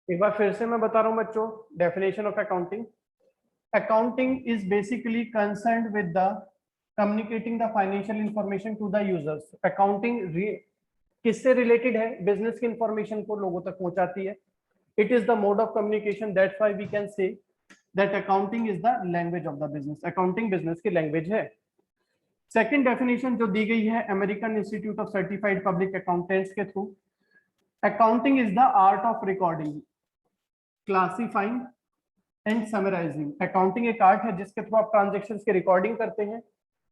एक बार फिर से मैं बता रहा हूं बच्चों, definition of accounting. Accounting is basically concerned with the communicating the financial information to the users. अकाउंटिंग किससे रिलेटेड है? बिजनेस की इंफॉर्मेशन को लोगों तक पहुंचाती है। It is the mode of communication, that's why we can say that accounting is the language of the business. Accounting business की लैंग्वेज है। सेकंड डेफिनेशन जो दी गई है American Institute of Certified Public Accountants के through, accounting is the art of recording, classifying and summarising. Accounting एक art है जिसके थ्रू आप ट्रांजेक्शन्स की रिकॉर्डिंग करते हैं,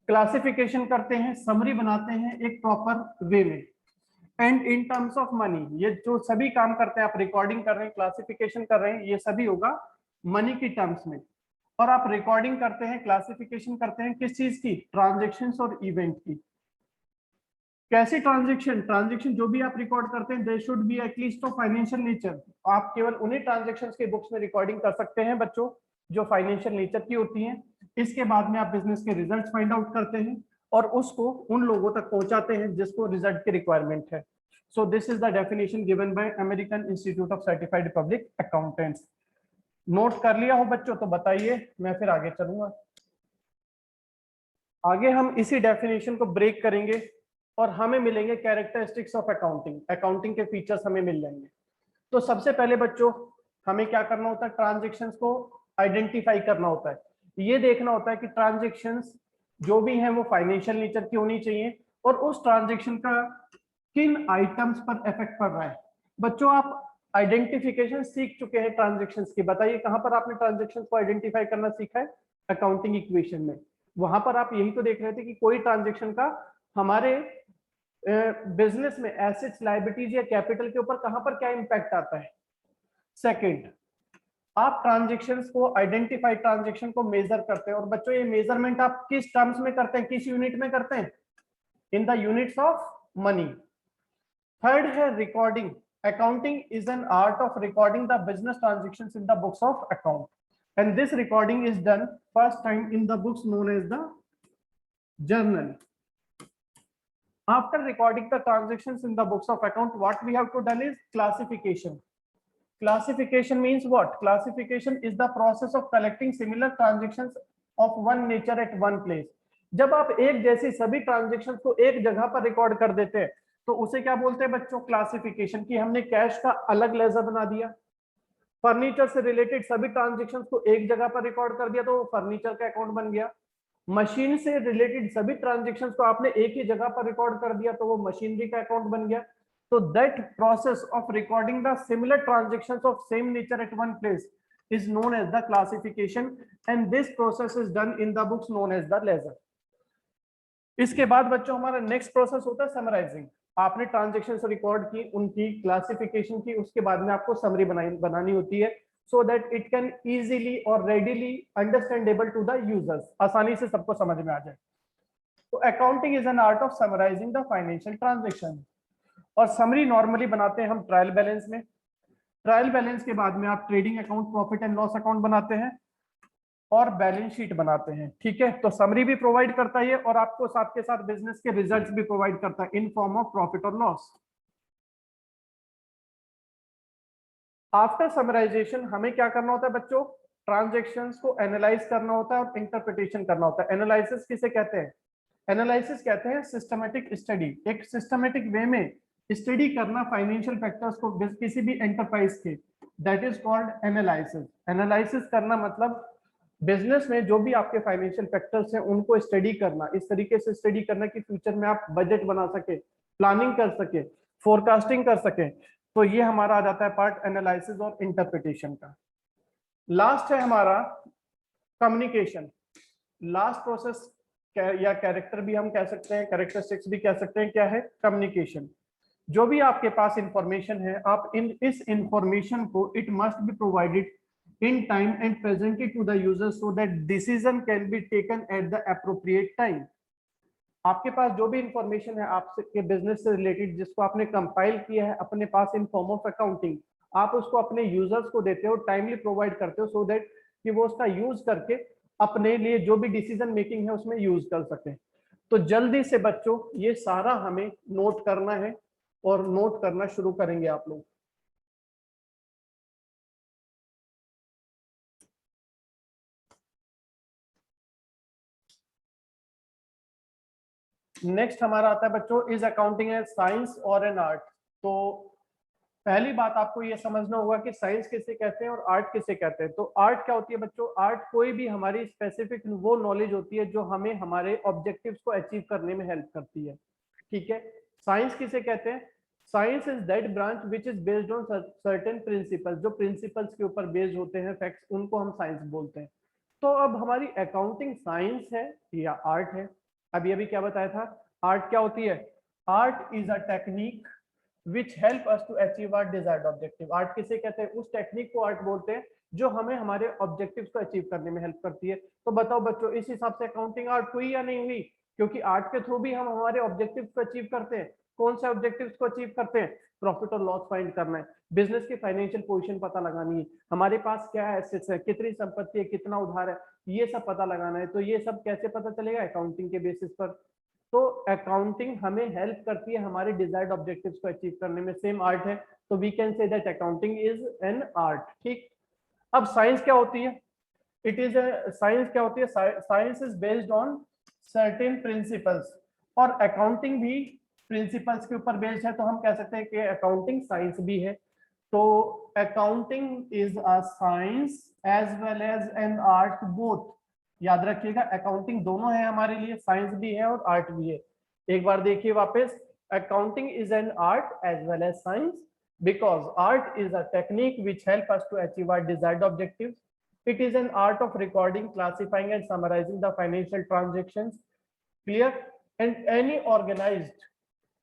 क्लासिफिकेशन करते हैं, समरी बनाते हैं एक प्रॉपर वे में, and in terms of money. ये जो सभी काम करते हैं, आप रिकॉर्डिंग कर रहे हैं, क्लासिफिकेशन कर रहे हैं, ये सभी होगा मनी की टर्म्स में। और आप रिकॉर्डिंग करते हैं, क्लासिफिकेशन करते हैं किस चीज की? ट्रांजेक्शन्स और इवेंट की। कैसी ट्रांजेक्शन? ट्रांजेक्शन जो भी आप रिकॉर्ड करते हैं they should be at least of financial nature. आप केवल उन्हीं ट्रांजेक्शन्स के बुक्स में रिकॉर्डिंग कर सकते हैं बच्चों जो फाइनेंशियल नेचर की होती हैं। इसके बाद में आप बिजनेस के रिजल्ट्स फाइंड आउट करते हैं और उसको उन लोगों तक पहुंचाते हैं जिसको रिजल्ट की रिक्वायरमेंट है। So this is the definition given by American Institute of Certified Public accountants. Note कर लिया हो बच्चों तो बताइए, मैं फिर आगे चलूंगा। आगे हम इसी डेफिनेशन को ब्रेक करेंगे और हमें मिलेंगे कैरेक्टरिस्टिक्स ऑफ अकाउंटिंग। अकाउंटिंग के फीचर्स हमें मिल जाएंगे। तो सबसे पहले बच्चों हमें क्या करना होता है? ट्रांजेक्शन्स को आइडेंटिफाई करना होता है। ये देखना होता है कि ट्रांजेक्शन्स जो भी हैं वो फाइनेंशियल नेचर की होनी चाहिए और उस ट्रांजेक्शन का किन आइटम्स पर इफेक्ट पड़ रहा है। बच्चों आप आइडेंटिफिकेशन सीख चुके हैं ट्रांजेक्शन्स की, बताइए कहां पर आपने ट्रांजेक्शन्स को आइडेंटिफाई करना सीखा है? अकाउंटिंग इक्वेशन में। वहां पर आप यही तो देख रहे थे कि कोई ट्रांजेक्शन का हमारे बिजनेस में एसेट्स, लायबिलिटीज या कैपिटल के ऊपर कहां पर क्या इंपैक्ट आता है। सेकंड, आप ट्रांजेक्शन्स को आइडेंटिफाई, ट्रांजेक्शन को मेजर करते हैं और बच्चों ये मेजरमेंट आप किस टर्म्स में करते हैं, किस यूनिट में करते हैं? In the units of money. Third है recording. Accounting is an art of recording the business transactions in the books of account and this recording is done first time in the books known as the journal. After recording the transactions in the books of account, what we have to done is classification. Classification means what? Classification is the process of collecting similar transactions of one nature at one place. जब आप एक जैसी सभी transactions को एक जगह पर record कर देते हैं तो उसे क्या बोलते हैं बच्चों? क्लासिफिकेशन। की हमने कैश का अलग लेजर बना दिया, फर्नीचर से रिलेटेड सभी ट्रांजेक्शन्स को एक जगह पर रिकॉर्ड कर दिया तो वो फर्नीचर का अकाउंट बन गया। मशीन से रिलेटेड सभी ट्रांजेक्शन्स को आपने एक ही जगह पर रिकॉर्ड कर दिया तो वो मशीनरी का अकाउंट बन गया। तो that process of recording the similar transactions of same nature eight one place is known as the classification and this process is done in the books known as the ledger. इसके बाद बच्चों हमारा next process होता है summarising. आपने transactions record की, उनकी classification की, उसके बाद में आपको समरी बनानी होती है so that it can easily or readily understandable to the users, आसानी से सबको समझ में आ जाए। तो accounting is an art of summarising the financial transaction. और समरी नॉर्मली बनाते हैं हम ट्रायल बैलेंस में। ट्रायल बैलेंस के बाद में आप trading account, profit and loss account बनाते हैं और बैलेंस शीट बनाते हैं। ठीक है, तो समरी भी प्रोवाइड करता है और आपको साथ के साथ बिजनेस के रिजल्ट्स भी प्रोवाइड करता है इन फॉर्म ऑफ प्रॉफिट और लॉस। आफ्टर समराइजेशन हमें क्या करना होता है बच्चों? ट्रांजेक्शन्स को एनालाइज करना होता है और इंटरप्रिटेशन करना होता है। एनालिसिस किसे कहते हैं? एनालिसिस कहते हैं सिस्टमेटिक स्टडी, एक सिस्टमेटिक वे में स्टडी करना फाइनेंशियल फैक्टर्स को किसी भी एंटरप्राइज के, that is called analysis. Analysis करना मतलब बिजनेस में जो भी आपके फाइनेंशियल फैक्टर्स हैं उनको स्टडी करना, इस तरीके से स्टडी करना कि फ्यूचर में आप बजट बना सके, प्लानिंग कर सके, फोरकास्टिंग कर सके। तो ये हमारा आ जाता है पार्ट एनालिसिस और इंटरप्रिटेशन का। लास्ट है हमारा कम्युनिकेशन। लास्ट प्रोसेस या कैरेक्टर भी हम कह सकते हैं, कैरेक्टरिस्टिक्स भी कह सकते हैं, क्या है? कम्युनिकेशन। जो भी आपके पास इंफॉर्मेशन है, आप इस इंफॉर्मेशन को it must be provided in time and presented to the user so that decision can be taken at the appropriate time. आपके पास जो भी इंफॉर्मेशन है आपके बिजनेस से रिलेटेड जिसको आपने कंपाइल किया है अपने पास इन फॉर्म ऑफ अकाउंटिंग, आप उसको अपने यूजर्स को देते हो, टाइमली प्रोवाइड करते हो सो दैट कि वो उसका यूज करके अपने लिए जो भी डिसीजन मेकिंग है उसमें यूज कर सके। तो जल्दी से बच्चों ये सारा हमें नोट करना है और नोट करना शुरू करेंगे आप लोग। नेक्स्ट हमारा आता है बच्चों, इज अकाउंटिंग ए साइंस और एन आर्ट। तो पहली बात आपको ये समझना होगा कि साइंस किसे कहते हैं और आर्ट किसे कहते हैं। तो आर्ट क्या होती है बच्चों? आर्ट कोई भी हमारी स्पेसिफिक वो नॉलेज होती है जो हमें हमारे ऑब्जेक्टिव्स को अचीव करने में हेल्प करती है, ठीक है। साइंस किसे कहते हैं? Science is that branch which is based on certain principles, जो प्रिंसिपल्स के ऊपर बेस्ड होते हैं, फैक्ट्स, उनको हम साइंस बोलते हैं। तो अब हमारी अकाउंटिंग साइंस है या आर्ट है? अभी अभी क्या बताया था, आर्ट क्या होती है? Art is a technique which help us to achieve our desired objective. Art किसे कहते हैं? उस टेक्निक को आर्ट बोलते हैं जो हमें हमारे ऑब्जेक्टिव्स को अचीव करने में हेल्प करती है। तो बताओ बच्चों, इस हिसाब से अकाउंटिंग आर्ट हुई या नहीं हुई? क्योंकि आर्ट के थ्रू भी हम हमारे ऑब्जेक्टिव्स को अचीव करते हैं। कौन से ऑब्जेक्टिव्स को अचीव करते हैं? प्रॉफिट और लॉस फाइंड करना है, बिजनेस की फाइनेंशियल पोजीशन पता लगानी है, हमारे पास क्या एसेट्स है, कितनी संपत्ति है, कितना उधार है, ये सब पता लगाना है। तो ये सब कैसे पता चलेगा? अकाउंटिंग के बेसिस पर। तो अकाउंटिंग हमें हेल्प करती है हमारे डिजायर्ड ऑब्जेक्टिव्स को अचीव करने में। सेम आर्ट है, तो we can say that accounting is an art, ठीक। अब साइंस क्या होती है? इट इज साइंस क्या होती है? Science is based on certain principles, और अकाउंटिंग भी प्रिंसिपल्स के ऊपर बेस्ड है, तो हम कह सकते हैं कि अकाउंटिंग साइंस भी है। तो accounting is a science as well as an art both. याद रखिएगा, अकाउंटिंग दोनों है हमारे लिए, साइंस भी है और आर्ट भी है। एक बार देखिए वापस, accounting is an art as well as science because art is a technique which help us to achieve our desired objectives. It is an art of recording, classifying and summarizing the financial transactions. Clear? And any organized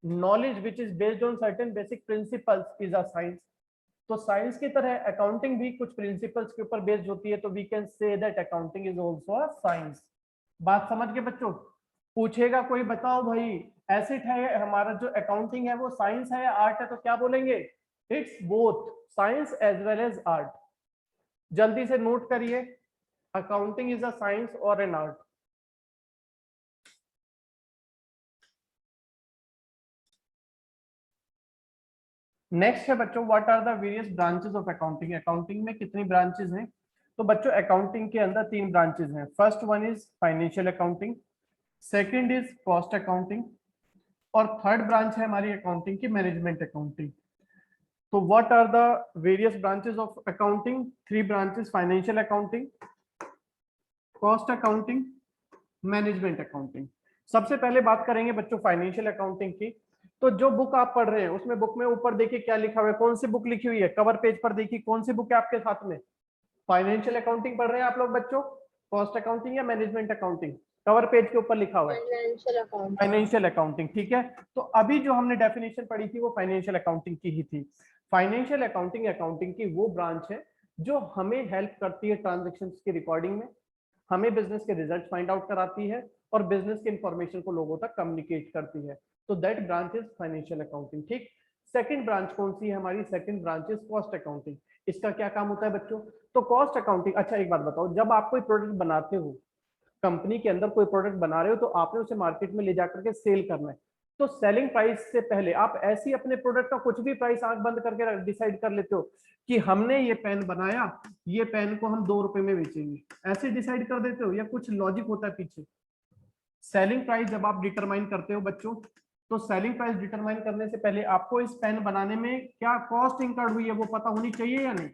knowledge which is based on certain basic principles is a science. तो science की तरह accounting भी कुछ principles के ऊपर based होती है, तो we can say that accounting is also a science. बात समझ गए बच्चों? पूछेगा कोई, बताओ भाई एसेट है हमारा जो अकाउंटिंग है वो साइंस है या आर्ट है, तो क्या बोलेंगे? It's both science as well as art. जल्दी से नोट करिए, अकाउंटिंग इज अ साइंस और एन आर्ट। नेक्स्ट है बच्चों, what are the various branches of accounting. Accounting में कितनी ब्रांचेस हैं? तो बच्चों अकाउंटिंग के अंदर तीन ब्रांचेस हैं। First one is financial accounting, second is cost accounting, और थर्ड ब्रांच है हमारी अकाउंटिंग की मैनेजमेंट अकाउंटिंग। तो what are the various branches of accounting? Three branches, financial accounting, cost accounting, management accounting. सबसे पहले बात करेंगे बच्चों फाइनेंशियल अकाउंटिंग की। तो जो बुक आप पढ़ रहे हैं उसमें बुक में ऊपर देखिए क्या लिखा हुआ है, कौन सी बुक लिखी हुई है? कवर पेज पर देखिए कौन सी बुक है आपके साथ में। फाइनेंशियल अकाउंटिंग पढ़ रहे हैं आप लोग बच्चों, कॉस्ट अकाउंटिंग या मैनेजमेंट अकाउंटिंग? कवर पेज के ऊपर लिखा हुआ है फाइनेंशियल अकाउंटिंग, ठीक है। तो अभी जो हमने डेफिनेशन पढ़ी थी वो फाइनेंशियल अकाउंटिंग की ही थी। फाइनेंशियल अकाउंटिंग अकाउंटिंग की वो ब्रांच है जो हमें हेल्प करती है ट्रांजेक्शन्स की रिकॉर्डिंग में, हमें बिजनेस के रिजल्ट फाइंड आउट कराती है और बिजनेस के इंफॉर्मेशन को लोगों तक कम्युनिकेट करती है। तो that branch is financial accounting, ठीक। सेकंड ब्रांच कौन सी है हमारी? Second branch is cost accounting. इसका क्या काम होता है बच्चों? तो कॉस्ट अकाउंटिंग, अच्छा एक बात बताओ, जब आप कोई प्रोडक्ट बनाते हो, कंपनी के अंदर कोई प्रोडक्ट बना रहे हो, तो आपने उसे मार्केट में ले जाकर के सेल करना है। तो सेलिंग प्राइस से पहले आप ऐसे ही अपने प्रोडक्ट का कुछ भी प्राइस आंख बंद करके डिसाइड कर लेते हो कि हमने ये पेन बनाया, ये पेन को हम 2 रुपए में बेचेंगे, ऐसे डिसाइड कर देते हो या कुछ लॉजिक होता है पीछे? सेलिंग प्राइस जब आप डिटरमाइन करते हो बच्चों, तो सेलिंग प्राइस डिटरमाइन करने से पहले आपको इस पेन बनाने में क्या कॉस्ट इंकर्ड हुई है वो पता होनी चाहिए या नहीं?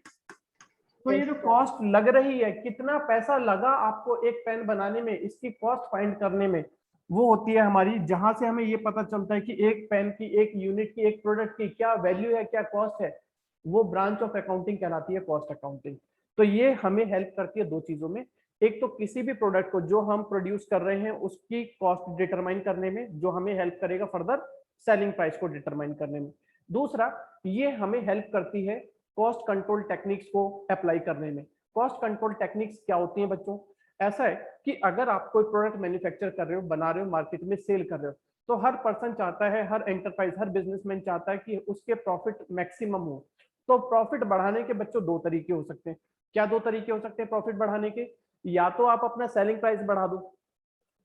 तो ये जो कॉस्ट लग रही है, कितना पैसा लगा आपको एक पेन बनाने में, इसकी कॉस्ट फाइंड करने में, वो होती है हमारी, जहां से हमें ये पता चलता है कि एक पेन की, एक यूनिट की, एक प्रोडक्ट की क्या वैल्यू है, क्या कॉस्ट है, वो ब्रांच ऑफ अकाउंटिंग कहलाती है, कॉस्ट अकाउंटिंग। तो ये हमें हेल्प करती है दो चीजों में। एक तो किसी भी प्रोडक्ट को जो हम प्रोड्यूस कर रहे हैं उसकी कॉस्ट डिटरमाइन करने में, जो हमें हेल्प करेगा फर्दर सेलिंग प्राइस को डिटरमाइन करने में। दूसरा, ये हमें हेल्प करती है कॉस्ट कंट्रोल टेक्निक्स को अप्लाई करने में। कॉस्ट कंट्रोल टेक्निक्स क्या होती हैं बच्चों? ऐसा है कि अगर आप कोई प्रोडक्ट मैन्युफैक्चर कर रहे हो, बना रहे हो, मार्केट में सेल कर रहे हो, तो हर पर्सन चाहता है, हर एंटरप्राइज, हर बिजनेसमैन चाहता है कि उसके प्रॉफिट मैक्सिमम हो। तो प्रॉफिट बढ़ाने के बच्चों दो तरीके हो सकते हैं। क्या दो तरीके हो सकते हैं प्रॉफिट बढ़ाने के? या तो आप अपना सेलिंग प्राइस बढ़ा दो,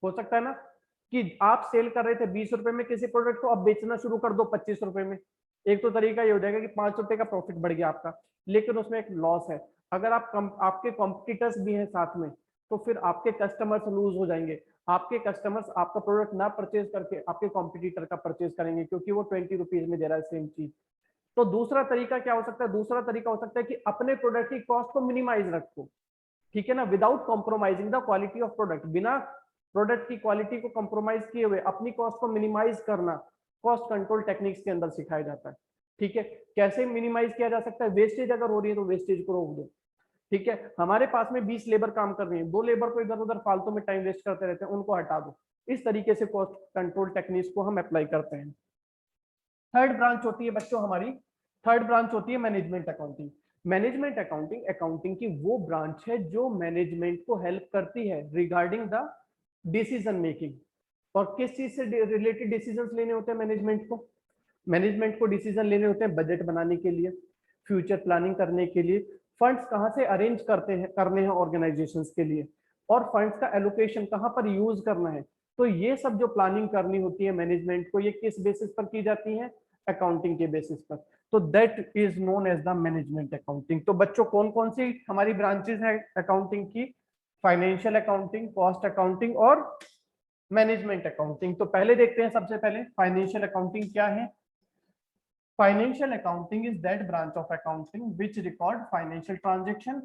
हो सकता है ना कि आप सेल कर रहे थे 20 रुपए में किसी प्रोडक्ट को, अब बेचना शुरू कर दो 25 रुपए में। एक तो तरीका ये हो जाएगा कि 5 रुपए का प्रॉफिट बढ़ गया आपका, लेकिन उसमें एक लॉस है। अगर आपके कॉम्पिटिटर्स भी हैं साथ में, तो फिर आपके कस्टमर्स लूज हो जाएंगे। आपके कस्टमर्स आपका प्रोडक्ट ना परचेज करके आपके कॉम्पिटिटर का परचेज करेंगे, क्योंकि वो 20 रुपीज में दे रहा है सेम चीज। तो दूसरा तरीका क्या हो सकता है? दूसरा तरीका हो सकता है कि अपने प्रोडक्ट की कॉस्ट को मिनिमाइज रखो, ठीक है ना, without compromising the quality of product. बिना प्रोडक्ट की क्वालिटी को कॉम्प्रोमाइज किए हुए अपनी कॉस्ट को मिनिमाइज करना कॉस्ट कंट्रोल टेक्निक्स के अंदर सिखाया जाता है, ठीक है। कैसे मिनिमाइज किया जा सकता है? वेस्टेज अगर हो रही है तो वेस्टेज को रोक दो, ठीक है। हमारे पास में 20 लेबर काम कर रही है, 2 लेबर को इधर उधर फालतू में टाइम वेस्ट करते रहते हैं, उनको हटा दो। इस तरीके से कॉस्ट कंट्रोल टेक्निक्स को हम अप्लाई करते हैं। थर्ड ब्रांच होती है बच्चों हमारी, थर्ड ब्रांच होती है management accounting. Management accounting accounting की वो ब्रांच है जो मैनेजमेंट को हेल्प करती है रिगार्डिंग द डिसीजन मेकिंग। और किस चीज से रिलेटेड डिसीजंस लेने होते हैं मैनेजमेंट को? मैनेजमेंट को डिसीजन लेने होते हैं बजट बनाने के लिए, फ्यूचर प्लानिंग करने के लिए, फंड्स कहाँ से अरेंज करने हैं ऑर्गेनाइजेशंस के लिए, और फंड्स का एलोकेशन कहाँ पर यूज करना है। तो ये सब जो प्लानिंग करनी होती है मैनेजमेंट को, ये किस बेसिस पर की जाती है? अकाउंटिंग के बेसिस पर। तो that is known as the management accounting. तो बच्चों कौन कौन सी हमारी ब्रांचेस है अकाउंटिंग की? फाइनेंशियल अकाउंटिंग, कॉस्ट अकाउंटिंग और मैनेजमेंट अकाउंटिंग। तो पहले देखते हैं, सबसे पहले फाइनेंशियल अकाउंटिंग क्या है। Financial accounting is that branch of accounting which record financial transaction,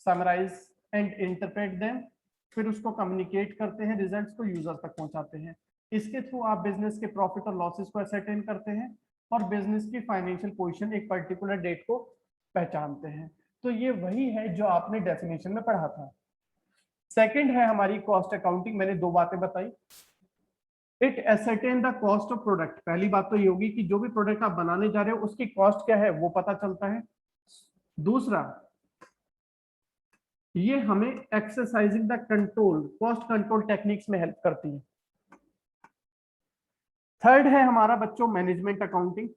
summarise and interpret them, फिर उसको कम्युनिकेट करते हैं, रिजल्ट्स को यूजर तक पहुंचाते हैं। इसके थ्रू आप बिजनेस के प्रॉफिट और लॉसेस को असरटेन करते हैं और बिजनेस की फाइनेंशियल पोजीशन एक पर्टिकुलर डेट को पहचानते हैं। तो ये वही है जो आपने डेफिनेशन में पढ़ा था। सेकंड है हमारी कॉस्ट अकाउंटिंग। मैंने दो बातें बताई। It ascertain the cost of product. पहली बात तो ये होगी कि जो भी प्रोडक्ट आप बनाने जा रहे हो उसकी कॉस्ट क्या है वो पता चलता है। दूसरा, ये हमें exercising the control, cost control techniques में हेल्प करती है। थर्ड है हमारा बच्चों मैनेजमेंट अकाउंटिंग।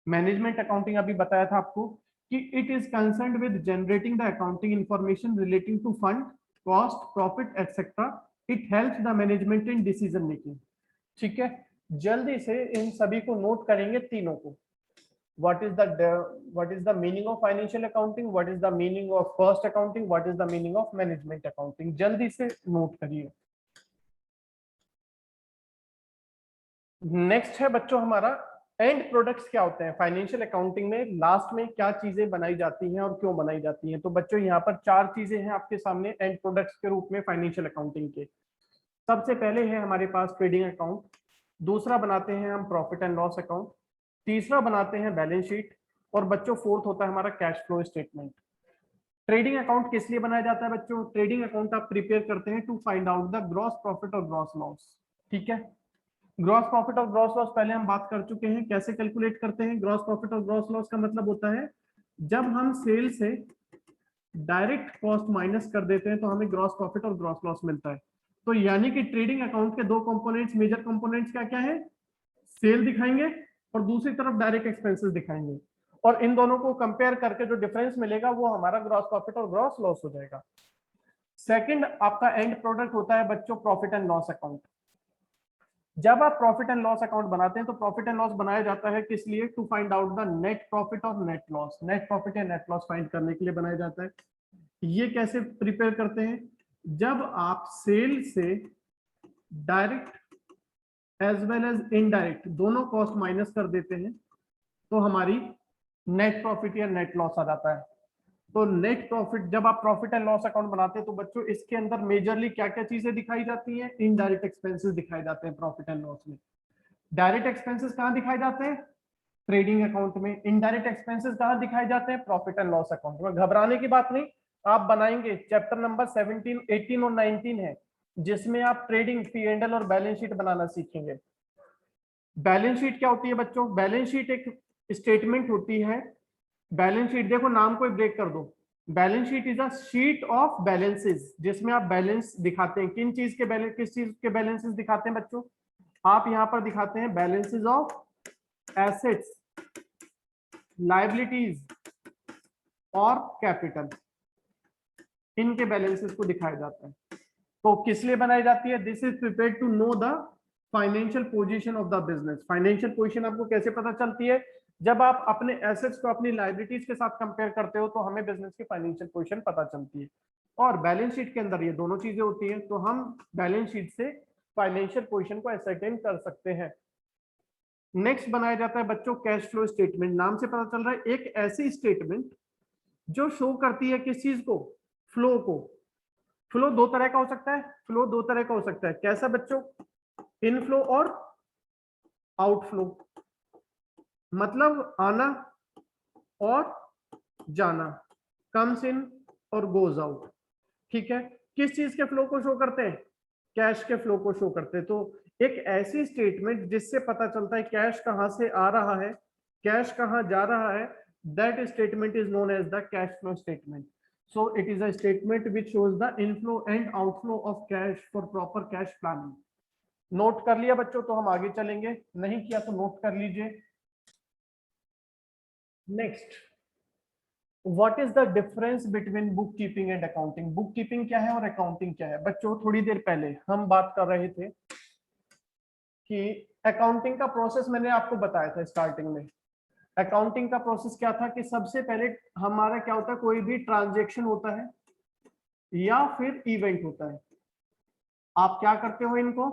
मैनेजमेंट अकाउंटिंग अभी बताया था आपको कि it is concerned with generating the accounting information relating to fund, cost, profit etcetera. It helps the management in decision making, ठीक है। जल्दी से इन सभी को नोट करेंगे तीनों को। what is the meaning of financial accounting, what is the meaning of cost accounting, what is the meaning of management accounting, जल्दी से नोट करिए। नेक्स्ट है बच्चों हमारा एंड प्रोडक्ट्स क्या होते हैं फाइनेंशियल अकाउंटिंग में, लास्ट में क्या चीजें बनाई जाती हैं और क्यों बनाई जाती हैं। तो बच्चों यहाँ पर चार चीजें हैं आपके सामने एंड प्रोडक्ट्स के रूप में फाइनेंशियल अकाउंटिंग के। सबसे पहले है हमारे पास ट्रेडिंग अकाउंट, दूसरा बनाते हैं हम प्रॉफिट एंड लॉस अकाउंट, तीसरा बनाते हैं बैलेंस शीट, और बच्चों फोर्थ होता है हमारा cash flow statement. Trading account किस लिए बनाया जाता है बच्चों? ट्रेडिंग अकाउंट आप प्रिपेयर करते हैं to find out the gross profit और ग्रॉस लॉस, ठीक है। ग्रॉस प्रॉफिट और ग्रॉस लॉस पहले हम बात कर चुके हैं, कैसे कैलकुलेट करते हैं। ग्रॉस प्रॉफिट और ग्रॉस लॉस का मतलब होता है जब हम सेल से डायरेक्ट कॉस्ट माइनस कर देते हैं तो हमें ग्रॉस प्रॉफिट और ग्रॉस लॉस मिलता है। तो यानी कि ट्रेडिंग अकाउंट के दो कंपोनेंट्स, मेजर कंपोनेंट्स क्या क्या है? सेल दिखाएंगे और दूसरी तरफ डायरेक्ट एक्सपेंसेस दिखाएंगे, और इन दोनों को कंपेयर करके जो डिफरेंस मिलेगा वो हमारा ग्रॉस प्रॉफिट और ग्रॉस लॉस हो जाएगा। सेकंड आपका एंड प्रोडक्ट होता है बच्चों प्रॉफिट एंड लॉस अकाउंट। जब आप प्रॉफिट एंड लॉस अकाउंट बनाते हैं तो प्रॉफिट एंड लॉस बनाया जाता है किस लिए? To find out the net profit और नेट लॉस। नेट प्रॉफिट या नेट लॉस फाइंड करने के लिए बनाया जाता है। ये कैसे प्रिपेयर करते हैं? जब आप सेल से direct as well as indirect दोनों कॉस्ट माइनस कर देते हैं तो हमारी नेट प्रॉफिट या नेट लॉस आ जाता है। तो नेट प्रॉफिट, जब आप प्रॉफिट एंड लॉस अकाउंट बनाते हैं तो बच्चों इसके अंदर मेजरली क्या क्या चीजें दिखाई जाती हैं? इनडायरेक्ट एक्सपेंसेस दिखाए जाते हैं प्रॉफिट एंड लॉस में। डायरेक्ट एक्सपेंसेस कहाँ दिखाए जाते हैं? ट्रेडिंग अकाउंट में। इनडायरेक्ट एक्सपेंसेस कहाँ दिखाए जाते हैं? प्रॉफिट एंड लॉस अकाउंट में। घबराने की बात नहीं, आप बनाएंगे, चैप्टर नंबर 17, 18 और 19 है जिसमें आप ट्रेडिंग, P&L और बैलेंस शीट बनाना सीखेंगे। बैलेंस शीट क्या होती है बच्चों? बैलेंस शीट एक स्टेटमेंट होती है। बैलेंस शीट देखो, नाम को ब्रेक कर दो। Balance sheet is a sheet of balances, जिसमें आप बैलेंस दिखाते हैं। किन चीज के बैलेंस, किस चीज के बैलेंसेस दिखाते हैं बच्चों? आप यहां पर दिखाते हैं बैलेंसेस ऑफ एसेट्स, लायबिलिटीज और कैपिटल। इनके बैलेंसेस को दिखाया जाता है। तो किस लिए बनाई जाती है? This is prepared to know the financial position of the business. Financial position आपको कैसे पता चलती है? जब आप अपने एसेट्स को अपनी लायबिलिटीज के साथ कंपेयर करते हो तो हमें बिजनेस की फाइनेंशियल पोजीशन पता चलती है। और बैलेंस शीट के अंदर ये दोनों चीजें होती हैं, तो हम बैलेंस शीट से फाइनेंशियल पोजीशन को एसरटेन कर सकते हैं। नेक्स्ट बनाया जाता है बच्चों कैश फ्लो स्टेटमेंट। नाम से पता चल रहा है एक ऐसी स्टेटमेंट जो शो करती है किस चीज को, फ्लो को। फ्लो दो तरह का हो सकता है, फ्लो दो तरह का हो सकता है। कैसा बच्चों, इनफ्लो और आउटफ्लो, मतलब आना और जाना, कम्स इन और गोज आउट। ठीक है, किस चीज के फ्लो को शो करते हैं, कैश के फ्लो को शो करते हैं। तो एक ऐसी स्टेटमेंट जिससे पता चलता है कैश कहां से आ रहा है, कैश कहां जा रहा है, that statement is known as the cash flow statement. So it is a statement which shows the inflow and outflow of cash for proper cash planning. Note कर लिया बच्चों तो हम आगे चलेंगे, नहीं किया तो नोट कर लीजिए। Next, what is the difference between book keeping and accounting. Book keeping क्या है और अकाउंटिंग क्या है। बच्चों थोड़ी देर पहले हम बात कर रहे थे कि अकाउंटिंग का प्रोसेस मैंने आपको बताया था स्टार्टिंग में। अकाउंटिंग का प्रोसेस क्या था कि सबसे पहले हमारा क्या होता है, कोई भी ट्रांजेक्शन होता है या फिर इवेंट होता है, आप क्या करते हो, इनको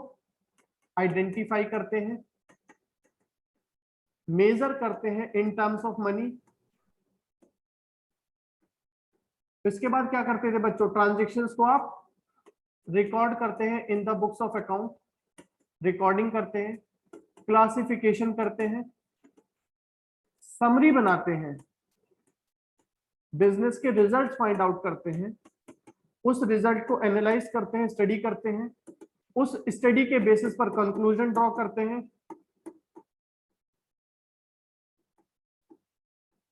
आइडेंटिफाई करते हैं, मेजर करते हैं इन टर्म्स ऑफ मनी। इसके बाद क्या करते थे बच्चों, ट्रांजेक्शन्स को आप रिकॉर्ड करते हैं in the books of account, recording करते हैं, क्लासिफिकेशन करते हैं, समरी बनाते हैं, बिजनेस के रिजल्ट फाइंड आउट करते हैं, उस रिजल्ट को एनालाइज करते हैं, स्टडी करते हैं, उस स्टडी के बेसिस पर कंक्लूजन ड्रॉ करते हैं,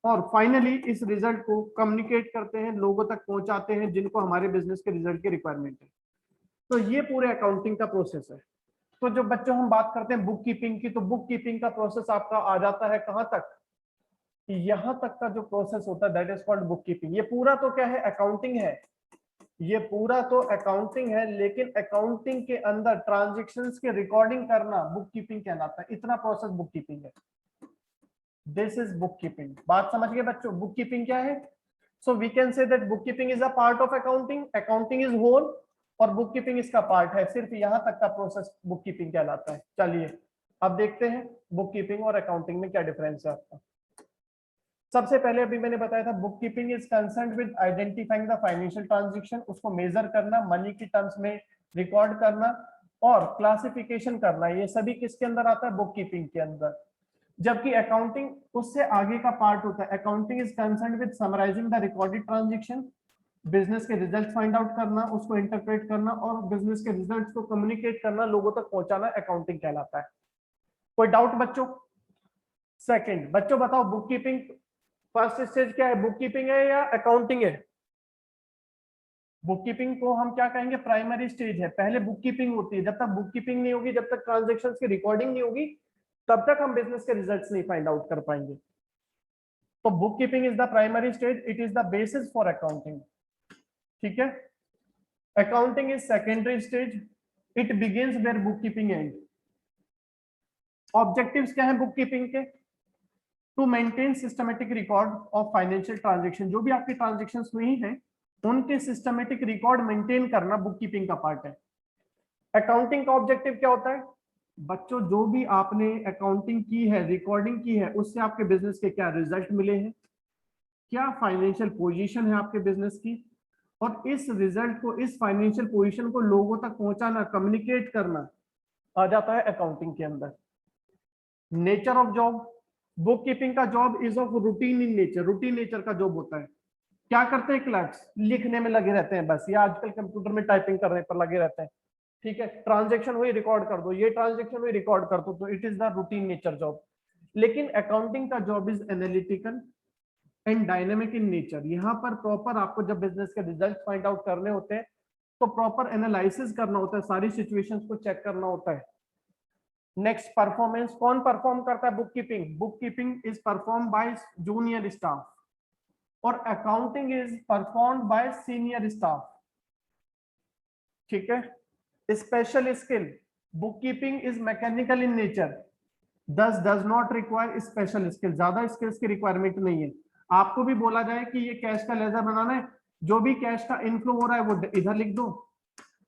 और फाइनली इस रिजल्ट को कम्युनिकेट करते हैं, लोगों तक पहुंचाते हैं जिनको हमारे बिजनेस के रिजल्ट की रिक्वायरमेंट है। तो ये पूरे अकाउंटिंग का प्रोसेस है। तो जो बच्चों हम बात करते हैं बुक कीपिंग की, तो बुक कीपिंग का प्रोसेस आपका आ जाता है कहां तक, यहां तक का जो प्रोसेस होता है that is called book keeping. ये पूरा तो क्या है, अकाउंटिंग है, ये पूरा तो अकाउंटिंग है, लेकिन अकाउंटिंग के अंदर ट्रांजैक्शंस के रिकॉर्डिंग करना बुक कीपिंग कहलाता है। इतना प्रोसेस बुक कीपिंग है। This is book keeping. बात समझ गए बच्चों, बुक कीपिंग क्या है। So we can say that book keeping is a part of accounting, accounting is whole और बुक कीपिंग इसका पार्ट है। सिर्फ यहां तक का प्रोसेस बुक कीपिंग कहलाता है। चलिए अब देखते हैं बुक कीपिंग और अकाउंटिंग में क्या डिफरेंस है आपका। सबसे पहले अभी मैंने बताया था book keeping is concerned with identifying the financial transaction, उसको मेजर करना, मनी की टर्म्स में रिकॉर्ड करना और क्लासिफिकेशन करना। ये सभी किसके अंदर आता है, बुक कीपिंग के अंदर। जबकि अकाउंटिंग उससे आगे का पार्ट होता है। Accounting is concerned with summarising the recorded transaction, business के रिजल्ट फाइंड आउट करना, उसको इंटरप्रेट करना और बिजनेस के रिजल्ट्स को कम्युनिकेट करना, लोगों तक पहुंचाना अकाउंटिंग कहलाता है। कोई डाउट बच्चों। सेकंड बच्चों बताओ, बुक कीपिंग फर्स्ट स्टेज क्या है, बुक कीपिंग है या अकाउंटिंग है। बुक कीपिंग को हम क्या कहेंगे, प्राइमरी स्टेज है। पहले बुक कीपिंग होती है, जब तक बुक कीपिंग नहीं होगी, जब तक ट्रांजैक्शंस की रिकॉर्डिंग नहीं होगी, तब तक हम बिजनेस के रिजल्ट्स नहीं फाइंड आउट कर पाएंगे। तो book keeping is the primary stage, it is the basis for accounting. ठीक है, accounting is secondary stage, it begins where book keeping end. Objectives क्या है बुक कीपिंग के, to maintain systematic record of financial transaction. जो भी आपकी transactions हुई हैं उनके सिस्टमेटिक रिकॉर्ड मेंटेन करना बुक कीपिंग का पार्ट है। अकाउंटिंग का ऑब्जेक्टिव क्या होता है बच्चों, जो भी आपने अकाउंटिंग की है, रिकॉर्डिंग की है, उससे आपके बिजनेस के क्या रिजल्ट मिले हैं, क्या फाइनेंशियल पोजीशन है आपके बिजनेस की, और इस रिजल्ट को, इस फाइनेंशियल पोजीशन को लोगों तक पहुंचाना, कम्युनिकेट करना आ जाता है अकाउंटिंग के अंदर। Nature of job, book keeping का job is of routine in nature, routine nature का जॉब होता है। क्या करते हैं क्लर्क्स, लिखने में लगे रहते हैं बस, या आजकल कंप्यूटर में टाइपिंग करने पर लगे रहते हैं। ठीक है, ट्रांजैक्शन हुई रिकॉर्ड कर दो, ये ट्रांजैक्शन हुई रिकॉर्ड कर दो, तो it is the routine nature job. लेकिन अकाउंटिंग का job is analytical and dynamic in nature. यहाँ पर प्रॉपर आपको जब बिजनेस के रिजल्ट फाइंड आउट करने होते हैं तो प्रॉपर एनालिसिस करना होता है, सारी सिचुएशंस को चेक करना होता है। Next, performance. कौन परफॉर्म करता है book keeping, book keeping is perform by junior staff और accounting is perform by senior staff. ठीक है, special skill, book keeping is mechanical in nature, thus does not require special skill. ज्यादा skills की requirement नहीं है। आपको भी बोला जाए कि ये कैश का लेजर बनाना है, जो भी कैश का इनफ्लो हो रहा है वो इधर लिख दो,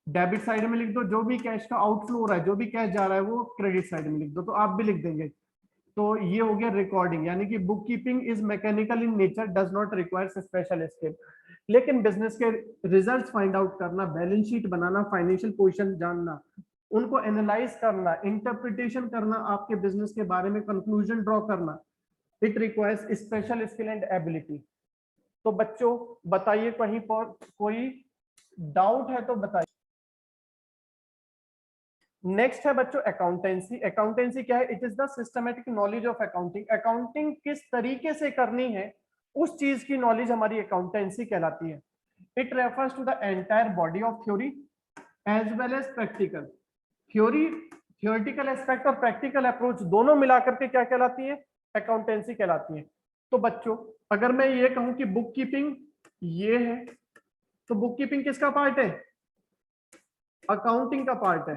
डेबिट साइड में लिख दो, जो भी कैश का आउटफ्लो हो रहा है, जो भी कैश जा रहा है वो क्रेडिट साइड में लिख दो, तो आप भी लिख देंगे। तो ये हो गया रिकॉर्डिंग, यानी कि book keeping is mechanical in nature, does not requires special skill. लेकिन बिजनेस के रिजल्ट्स फाइंड आउट करना, बैलेंस शीट बनाना, फाइनेंशियल पोजीशन जानना, उनको एनालाइज करना, इंटरप्रिटेशन करना, आपके बिजनेस के बारे में कंक्लूजन ड्रॉ करना, it requires special skill and ability. तो बच्चों बताइए कहीं पर कोई डाउट है तो बताइए। नेक्स्ट है बच्चों अकाउंटेंसी। अकाउंटेंसी क्या है? It is the systematic knowledge of accounting. Accounting किस तरीके से करनी है उस चीज की नॉलेज हमारी अकाउंटेंसी कहलाती है। It refers to the entire body of theory as well as practical. Theory, theoretical aspect और प्रैक्टिकल अप्रोच दोनों मिलाकर के क्या कहलाती है? अकाउंटेंसी कहलाती है। तो बच्चों अगर मैं ये कहूं कि बुक कीपिंग ये है, तो बुक कीपिंग किसका पार्ट है? अकाउंटिंग का पार्ट है।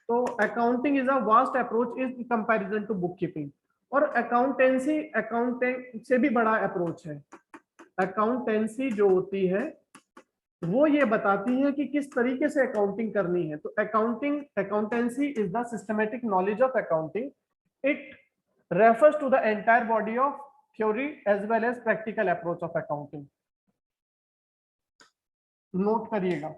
तो accounting is a vast approach in comparison to book keeping. और अकाउंटेंसी अकाउंटिंग से भी बड़ा अप्रोच है। अकाउंटेंसी जो होती है वो ये बताती है कि किस तरीके से अकाउंटिंग करनी है। तो accountancy is the systematic knowledge of accounting. It refers to the entire body of theory as well as practical approach of accounting. Note करिएगा।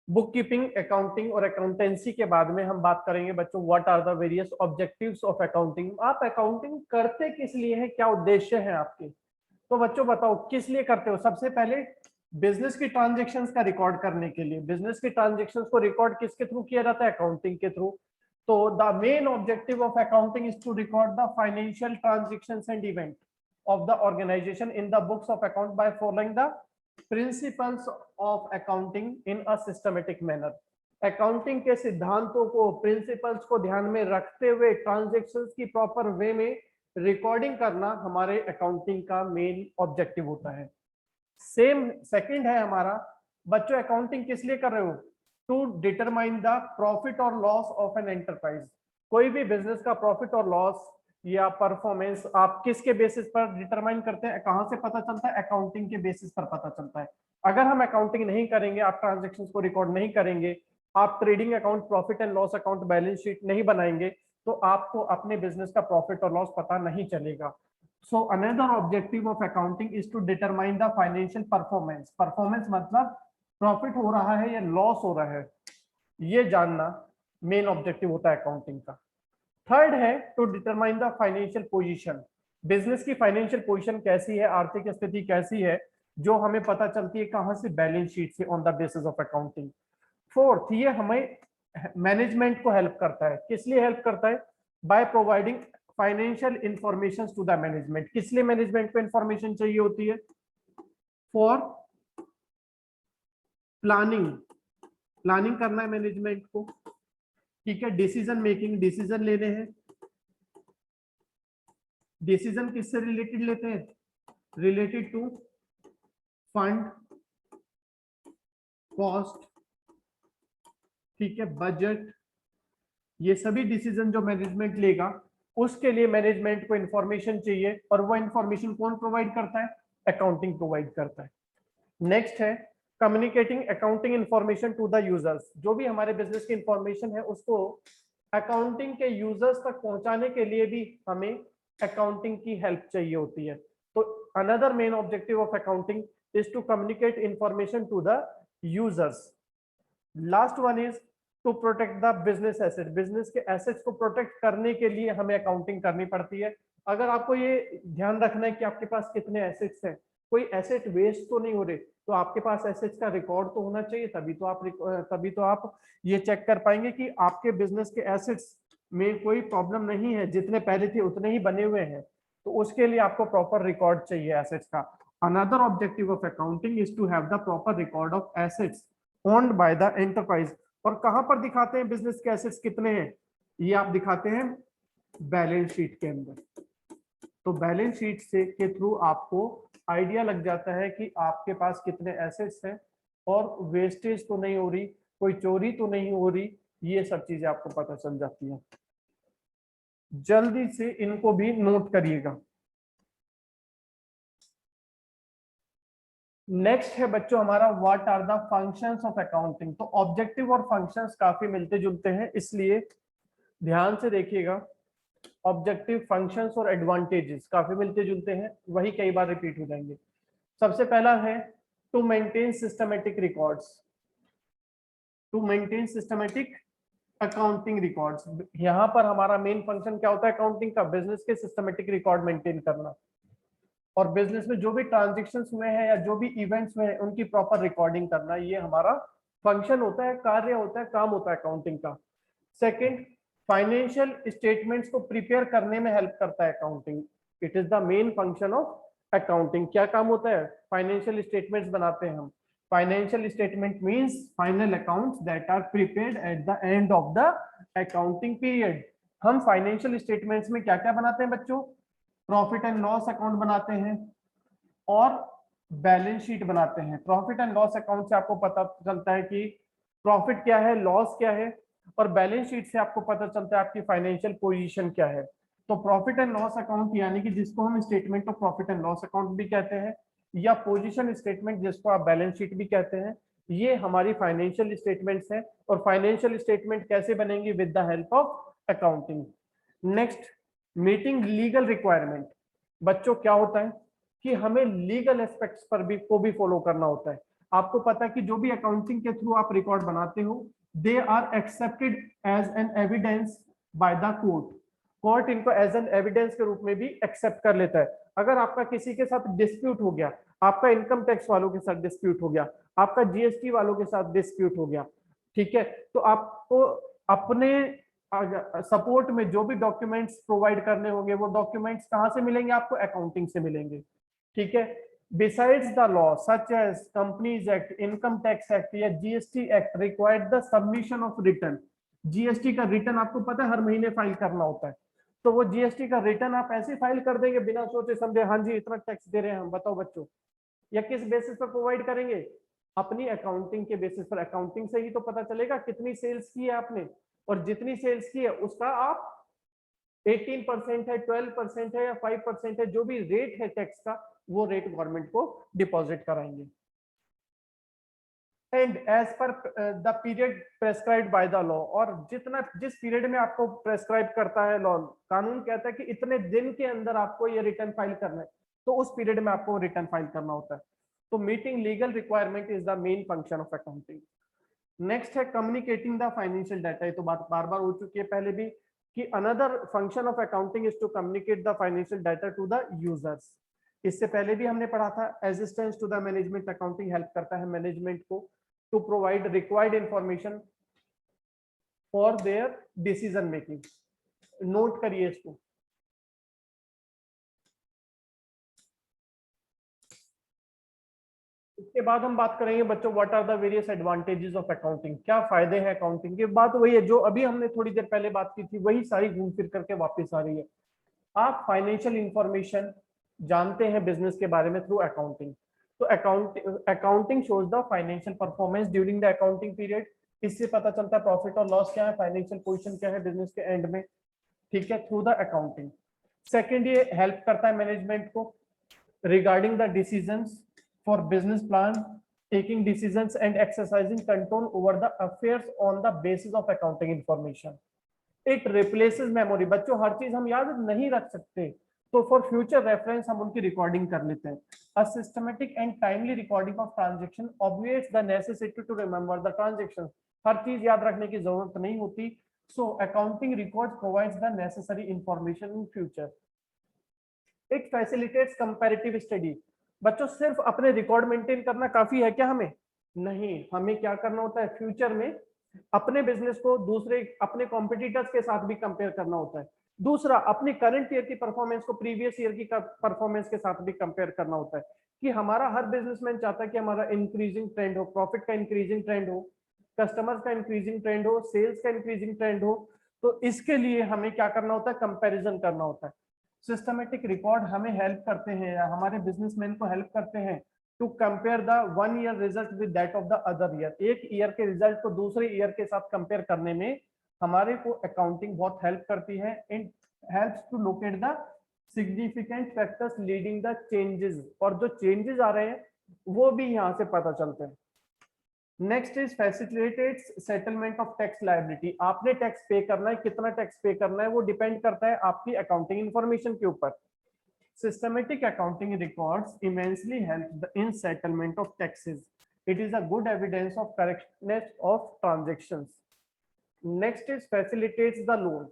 बुक कीपिंग, अकाउंटिंग और अकाउंटेंसी के बाद में हम बात करेंगे बच्चों what are the various objectives of accounting. आप अकाउंटिंग करते किस लिए है, क्या उद्देश्य है आपके? तो बच्चों बताओ किस लिए करते हो? सबसे पहले बिजनेस की ट्रांजेक्शन्स का रिकॉर्ड करने के लिए। बिजनेस की ट्रांजेक्शन्स को रिकॉर्ड किसके थ्रू किया जाता है? अकाउंटिंग के थ्रू। तो the main objective of accounting is to record the financial transactions and event of the organization in the books of account by following the principles of accounting in a systematic manner। Accounting के सिद्धांतों को, principles को ध्यान में रखते हुए transactions की proper way में रिकॉर्डिंग करना हमारे अकाउंटिंग का मेन ऑब्जेक्टिव होता है। सेम सेकंड है हमारा बच्चों अकाउंटिंग किस लिए कर रहे हो? टू डिटरमाइन द प्रॉफिट और लॉस ऑफ एन एंटरप्राइज। कोई भी बिजनेस का प्रॉफिट और लॉस या परफॉर्मेंस आप किसके बेसिस पर डिटरमाइन करते हैं? कहां से पता चलता है? अकाउंटिंग के बेसिस पर पता चलता है। अगर हम अकाउंटिंग नहीं करेंगे, आप ट्रांजैक्शंस को रिकॉर्ड नहीं करेंगे, आप trading account, profit and loss account, balance sheet नहीं बनाएंगे, तो आपको अपने बिजनेस का प्रॉफिट और लॉस पता नहीं चलेगा। So another objective of accounting is to determine the financial performance। performance मतलब प्रॉफिट हो रहा है या लॉस हो रहा है, ये जानना मेन ऑब्जेक्टिव होता है अकाउंटिंग का। थर्ड है to determine the financial position. Business की फाइनेंशियल पोजीशन कैसी है, आर्थिक स्थिति कैसी है, जो हमें पता चलती है कहां से? बैलेंस शीट से, on the basis of accounting. Fourth, ये हमें मैनेजमेंट को हेल्प करता है। किस लिए हेल्प करता है? By providing financial information to the management. किस लिए मैनेजमेंट को इंफॉर्मेशन चाहिए होती है? फॉर प्लानिंग, प्लानिंग करना है मैनेजमेंट को, ठीक है। डिसीजन मेकिंग, डिसीजन लेने हैं। डिसीजन किससे रिलेटेड लेते हैं? रिलेटेड टू फंड, कॉस्ट, ठीक है, बजट। ये सभी डिसीजन जो मैनेजमेंट लेगा उसके लिए मैनेजमेंट को इंफॉर्मेशन चाहिए, और वो इंफॉर्मेशन कौन प्रोवाइड करता है? अकाउंटिंग प्रोवाइड करता है। नेक्स्ट है communicating accounting information to the users. जो भी हमारे बिजनेस की इंफॉर्मेशन है उसको अकाउंटिंग के यूजर्स तक पहुंचाने के लिए भी हमें अकाउंटिंग की हेल्प चाहिए होती है। तो another main objective of accounting is to communicate information to the users. Last one is to protect the business asset. Business के एसेट्स को प्रोटेक्ट करने के लिए हमें अकाउंटिंग करनी पड़ती है। अगर आपको ये ध्यान रखना है कि आपके पास कितने एसेट्स हैं, कोई एसेट वेस्ट तो नहीं हो रहे, तो आपके पास एसेट्स का रिकॉर्ड तो होना चाहिए, तभी तो आप ये चेक कर पाएंगे कि आपके बिजनेस के एसेट्स में कोई प्रॉब्लम नहीं है, जितने पहले थे उतने ही बने हुए हैं। तो उसके लिए आपको प्रॉपर रिकॉर्ड चाहिए एसेट्स का। Another objective of accounting is to have the proper record of assets owned by the enterprise. और कहां पर दिखाते हैं बिजनेस के एसेट्स कितने हैं? ये आप दिखाते हैं बैलेंस शीट के अंदर। तो बैलेंस शीट से के थ्रू आपको आइडिया लग जाता है कि आपके पास कितने एसेट्स हैं, और वेस्टेज तो नहीं हो रही, कोई चोरी तो नहीं हो रही, ये सब चीजें आपको पता चल जाती हैं। जल्दी से इनको भी नोट करिएगा। नेक्स्ट है बच्चों हमारा what are the functions of accounting. तो ऑब्जेक्टिव और फंक्शंस काफी मिलते जुलते हैं, इसलिए ध्यान से देखिएगा। ऑब्जेक्टिव, फंक्शंस और एडवांटेजेस काफी मिलते जुलते हैं, वही कई बार रिपीट हो जाएंगे। सबसे पहला है to maintain systematic records, to maintain systematic accounting records. यहाँ पर हमारा मेन फंक्शन क्या होता है अकाउंटिंग का, बिजनेस के सिस्टमेटिक रिकॉर्ड मेंटेन करना, और बिजनेस में जो भी ट्रांजेक्शन्स हुए हैं या जो भी इवेंट्स हुए हैं उनकी प्रॉपर रिकॉर्डिंग करना, ये हमारा फंक्शन होता है, कार्य होता है, काम होता है अकाउंटिंग का। सेकंड, फाइनेंशियल स्टेटमेंट्स को प्रिपेयर करने में हेल्प करता है accounting. It is the main function of accounting. क्या काम होता है, फाइनेंशियल स्टेटमेंट्स बनाते हैं हम। Financial statement means final accounts that are prepared at the end of the accounting period. हम फाइनेंशियल स्टेटमेंट्स में क्या क्या बनाते हैं बच्चों, प्रॉफिट एंड लॉस अकाउंट बनाते हैं और बैलेंस शीट बनाते हैं। प्रॉफिट एंड लॉस अकाउंट से आपको पता चलता है कि प्रॉफिट क्या है, लॉस क्या है, और बैलेंस शीट से आपको पता चलता है आपकी फाइनेंशियल पोजीशन क्या है। तो प्रॉफिट एंड लॉस अकाउंट यानी कि जिसको हम statement of profit and loss account भी कहते हैं, या पोजीशन स्टेटमेंट जिसको आप बैलेंस शीट भी कहते हैं, ये हमारी फाइनेंशियल स्टेटमेंट्स हैं। और फाइनेंशियल स्टेटमेंट कैसे बनेंगी, with the help of accounting. Next, meeting legal requirement. बच्चों क्या होता है कि हमें लीगल एस्पेक्ट्स पर भी फॉलो करना होता है। आपको पता है कि जो भी अकाउंटिंग के थ्रू आप रिकॉर्ड बनाते हो, they are accepted as an evidence by the court. Court इनको एज एन एविडेंस के रूप में भी एक्सेप्ट कर लेता है। अगर आपका किसी के साथ डिस्प्यूट हो गया, आपका इनकम टैक्स वालों के साथ डिस्प्यूट हो गया, आपका जीएसटी वालों के साथ डिस्प्यूट हो गया, ठीक है, तो आपको अपने सपोर्ट में जो भी डॉक्यूमेंट्स प्रोवाइड करने होंगे, वो डॉक्यूमेंट्स कहां से मिलेंगे, आपको अकाउंटिंग से मिलेंगे। ठीक है, besides the law such as companies act, income tax act या GST act required the submission of return. GST का रिटर्न आपको पता है हर महीने फाइल करना होता है, तो वो जीएसटी का रिटर्न आप ऐसे फाइल कर देंगे बिना सोचे समझे, हाँ जी इतना टैक्स दे रहे हैं हम, बताओ बच्चों, या किस बेसिस पर प्रोवाइड करेंगे, अपनी अकाउंटिंग के बेसिस पर। अकाउंटिंग से ही तो पता चलेगा कितनी सेल्स की है आपने, और जितनी सेल्स की है उसका आप 18% है, 12% है या 5% है, जो भी रेट है टैक्स का, वो रेट गवर्नमेंट को डिपॉजिट कराएंगे। And as per the period prescribed by the law, और जितना जिस पीरियड में आपको प्रेस्क्राइब करता है लॉ, कानून कहता है कि इतने दिन के अंदर आपको ये रिटर्न फाइल करना है, तो उस पीरियड में आपको रिटर्न फाइल करना होता है। तो meeting legal requirement is the main function of accounting. Next है कम्युनिकेटिंग द फाइनेंशियल डाटा। ये तो बात बार बार हो चुकी है पहले भी, कि another function of accounting is to communicate the financial data to the users. इससे पहले भी हमने पढ़ा था, assistance to the management. Accounting help करता है मैनेजमेंट को to provide required information for their decision making. Note करिए इसको। इसके बाद हम बात करेंगे बच्चों, what are the various advantages of accounting. क्या फायदे हैं अकाउंटिंग के। बात वही है जो अभी हमने थोड़ी देर पहले बात की थी, वही सारी घूम फिर करके वापस आ रही है। आप फाइनेंशियल इंफॉर्मेशन जानते हैं बिजनेस के बारे में थ्रू अकाउंटिंग। तो accounting shows the financial performance during the accounting period. इससे पता चलता है प्रॉफिट और लॉस क्या है, फाइनेंशियल पोजीशन क्या है बिजनेस के एंड में, ठीक है, थ्रू द अकाउंटिंग। सेकंड, ये हेल्प करता है मैनेजमेंट को regarding the decisions for business plan, taking decisions and exercising control over the affairs on the basis of accounting information. It replaces memory। बच्चों हर चीज हम याद नहीं रख सकते, तो फॉर फ्यूचर रेफरेंस हम उनकी रिकॉर्डिंग कर लेते हैं। A systematic and timely recording of transaction obviates the necessity to remember the transactions। हर चीज याद रखने की जरूरत नहीं होती, so accounting records provides the necessary information in future। It facilitates comparative study. बच्चों सिर्फ अपने रिकॉर्ड मेंटेन करना काफी है क्या हमें, नहीं, हमें क्या करना होता है, फ्यूचर में अपने बिजनेस को दूसरे अपने कॉम्पिटिटर्स के साथ भी कंपेयर करना होता है। दूसरा, अपनी करंट ईयर की परफॉर्मेंस को प्रीवियस ईयर की परफॉर्मेंस के साथ भी कंपेयर करना होता है, कि हमारा हर बिजनेसमैन चाहता है कि हमारा इंक्रीजिंग ट्रेंड हो, प्रॉफिट का इंक्रीजिंग ट्रेंड हो, कस्टमर्स का इंक्रीजिंग ट्रेंड हो, सेल्स का इंक्रीजिंग ट्रेंड हो। तो इसके लिए हमें क्या करना होता है, कंपैरिजन करना होता है। सिस्टमेटिक रिकॉर्ड हमें हेल्प करते हैं या हमारे बिजनेसमैन को हेल्प करते हैं to compare the 1 year result with that of the other year. एक ईयर के रिजल्ट को दूसरे ईयर के साथ कंपेयर करने में हमारे को अकाउंटिंग बहुत हेल्प करती है। It helps to locate the significant factors leading the changes, और जो चेंजेस आ रहे हैं वो भी यहाँ से पता चलते हैं। Next is facilitates settlement of tax liability. आपने टैक्स पे करना है, कितना टैक्स पे करना है वो डिपेंड करता है आपकी अकाउंटिंग इंफॉर्मेशन के ऊपर। Systematic accounting records immensely help in settlement of taxes. It is a good evidence of correctness of transactions. Next is facilitates the loan.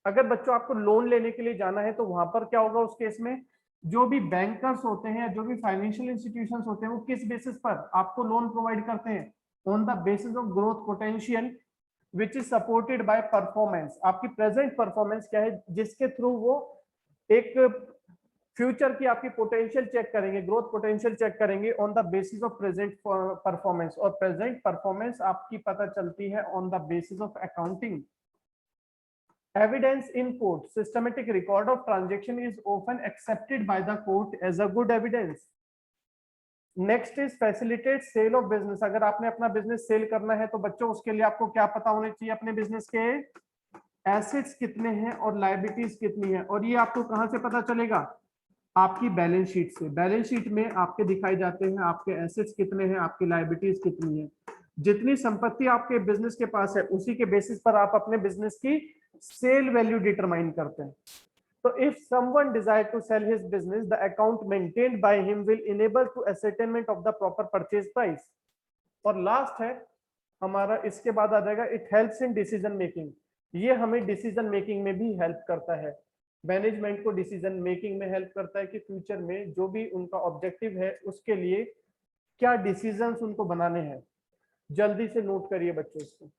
अगर बच्चों आपको लोन लेने के लिए जाना है तो वहां पर क्या होगा, उस केस में जो भी बैंकर्स होते हैं या जो भी फाइनेंशियल इंस्टीट्यूशंस होते हैं वो किस बेसिस पर आपको लोन प्रोवाइड करते हैं, on the basis of growth potential which is supported by performance. आपकी प्रेजेंट परफॉर्मेंस क्या है जिसके थ्रू वो एक फ्यूचर की आपकी पोटेंशियल चेक करेंगे, ग्रोथ पोटेंशियल चेक करेंगे on the basis of present performance. और प्रेजेंट परफॉर्मेंस आपकी पता चलती है on the basis of accounting. Evidence in court. Systematic record of transaction is often accepted by the court as a good evidence. Next is facilitate sale of business. अगर आपने अपना business sell करना है तो बच्चों उसके लिए आपको क्या पता होने चाहिए, अपने बिजनेस के एसेट्स कितने हैं और लायबिलिटीज कितनी है। और ये आपको कहां से पता चलेगा, आपकी बैलेंस शीट से। बैलेंस शीट में आपके दिखाई जाते हैं आपके एसेट्स कितने हैं, आपकी लायबिलिटीज कितनी है। जितनी संपत्ति आपके बिजनेस के पास है उसी के बेसिस पर आप अपने बिजनेस की सेल वैल्यू डिटरमाइन करते हैं। तो if someone desire to sell his business, the account maintained by him will enable to ascertainment of the proper purchase price. और लास्ट है हमारा, इसके बाद आ जाएगा it helps in decision making. ये हमें डिसीजन मेकिंग में भी हेल्प करता है, मैनेजमेंट को डिसीजन मेकिंग में हेल्प करता है कि फ्यूचर में जो भी उनका ऑब्जेक्टिव है उसके लिए क्या डिसीजंस उनको बनाने हैं। जल्दी से नोट करिए बच्चों इसको।